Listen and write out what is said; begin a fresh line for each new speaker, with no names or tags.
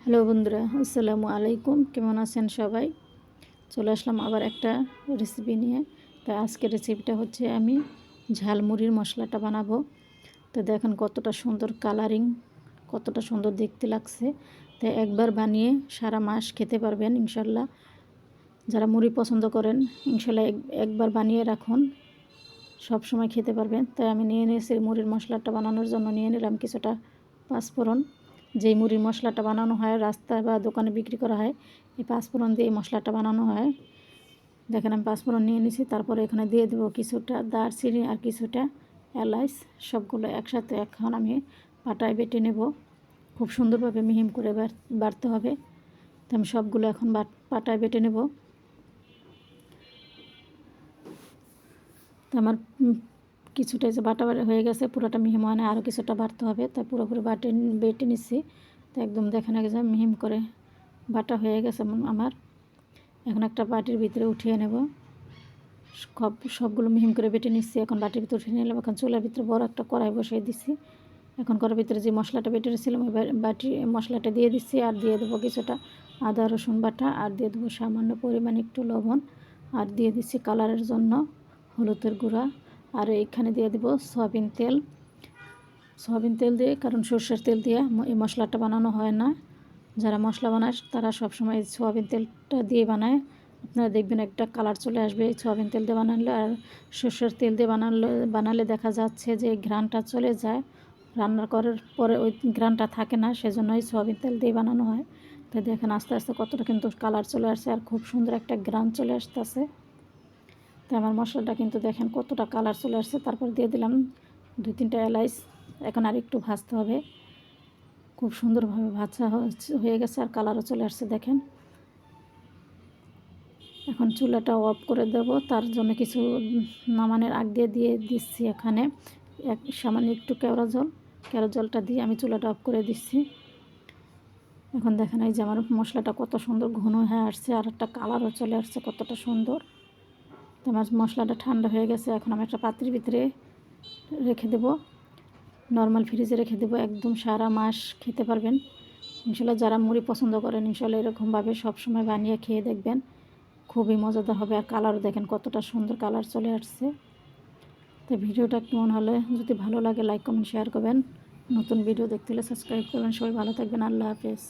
Hello বন্ধুরা, আসসালামু আলাইকুম। কেমন আছেন সবাই? চলে আসলাম আবার একটা রেসিপি নিয়ে। তাই আজকের রেসিপিটা হচ্ছে আমি ঝালমুড়ির মশলাটা বানাবো। তো দেখেন কতটা সুন্দর কালারিং, কতটা সুন্দর দেখতে লাগছে। তাই একবার বানিয়ে সারা মাস খেতে পারবেন ইনশাল্লাহ। যারা মুড়ি পছন্দ করেন ইনশাল্লাহ একবার বানিয়ে রাখুন, সব সময় খেতে পারবেন। তাই আমি নিয়ে নিয়েছি মুড়ির মশলাটা বানানোর জন্য নিয়ে নিলাম কিছুটা পাঁচফোড়ন। যেই মুড়ির মশলাটা বানানো হয় রাস্তায় বা দোকানে বিক্রি করা হয়, এই পাঁচফোড়ন দিয়ে এই মশলাটা বানানো হয়। দেখেন আমি পাঁচফোড়ন নিয়ে নিয়েছি। তারপরে এখানে দিয়ে দেবো কিছুটা দারচিনি আর কিছুটা এলাচ। সবগুলো একসাথে এখন আমি পাটায় বেটে নেব। খুব সুন্দরভাবে মিহিম করে বাটতে হবে। তো আমি সবগুলো এখন পাটায় বেটে নেব। তো আমার কিছুটা যে বাটা হয়ে গেছে, পুরোটা মিহিম হয় না, আরও কিছুটা বাটতে হবে। তাই পুরোপুরি বেটে নিচ্ছি। তো একদম দেখেন যে মিহিম করে বাটা হয়ে গেছে আমার। এখন একটা বাটির ভিতরে উঠিয়ে নেব। সবগুলো মিহিম করে বেটে নিচ্ছি। এখন বাটির ভিতরে উঠিয়ে নিলাম। এখন চুলার ভিতরে বড় একটা কড়াই বসিয়ে দিচ্ছি। এখন কড়াইয়ের ভিতরে যে মশলাটা বেটে রেখেছিলাম ওই বাটি মশলাটা দিয়ে দিচ্ছি। আর দিয়ে দেবো কিছুটা আদা রসুন বাটা, আর দিয়ে দেবো সামান্য পরিমাণ একটু লবণ, আর দিয়ে দিচ্ছি কালারের জন্য হলুদের গুঁড়া। আর এইখানে দিয়ে দেবো সয়াবিন তেল দিয়ে, কারণ সরষের তেল দিয়ে এই মশলাটা বানানো হয় না। যারা মশলা বানায় তারা সবসময় সয়াবিন তেলটা দিয়ে বানায়। আপনারা দেখবেন একটা কালার চলে আসবে এই সয়াবিন তেল দিয়ে বানালে। আর সরষের তেল দিয়ে বানালে দেখা যাচ্ছে যে ঘ্রাণটা চলে যায়, রান্না করার পরে ওই ঘ্রাণটা থাকে না। সেজন্যই সয়াবিন তেল দিয়ে বানানো হয়। তো দেখেন আস্তে আস্তে কতটা কিন্তু কালার চলে আসছে আর খুব সুন্দর একটা ঘ্রাণ চলে আসতেছে। তো আমার মশলাটা কিন্তু দেখেন কতটা কালার চলে আসছে। তারপর দিয়ে দিলাম 2-3টা এলাচ। এখন আর একটু ভাজতে হবে। খুব সুন্দরভাবে ভাজা হয়ে গেছে আর কালারও চলে আসছে দেখেন। এখন চুলাটা অফ করে দেব। তার জন্য কিছু নামানোর আগ দিয়ে দিচ্ছি এখানে সামান্য একটু কেওড়া জলটা দিয়ে আমি চুলাটা অফ করে দিচ্ছি। এখন দেখেন এই যে আমার মশলাটা কত সুন্দর ঘন হয়ে আসছে আর একটা কালারও চলে আসছে কতটা সুন্দর। তো আমার মশলাটা ঠান্ডা হয়ে গেছে। এখন আমি একটা পাত্রের ভিতরে রেখে দেব, নর্মাল ফ্রিজে রেখে দেবো। একদম সারা মাস খেতে পারবেন ইনশাল্লাহ। যারা মুড়ি পছন্দ করেন ইনশাল্লাহ এরকমভাবে সবসময় বানিয়ে খেয়ে দেখবেন, খুবই মজাদার হবে। আর কালারও দেখেন কতটা সুন্দর কালার চলে আসছে। তো ভিডিওটা কেমন হলে যদি ভালো লাগে লাইক কমেন্ট শেয়ার করবেন। নতুন ভিডিও দেখতে হলে সাবস্ক্রাইব করবেন। সবাই ভালো থাকবেন। আল্লাহ হাফেজ।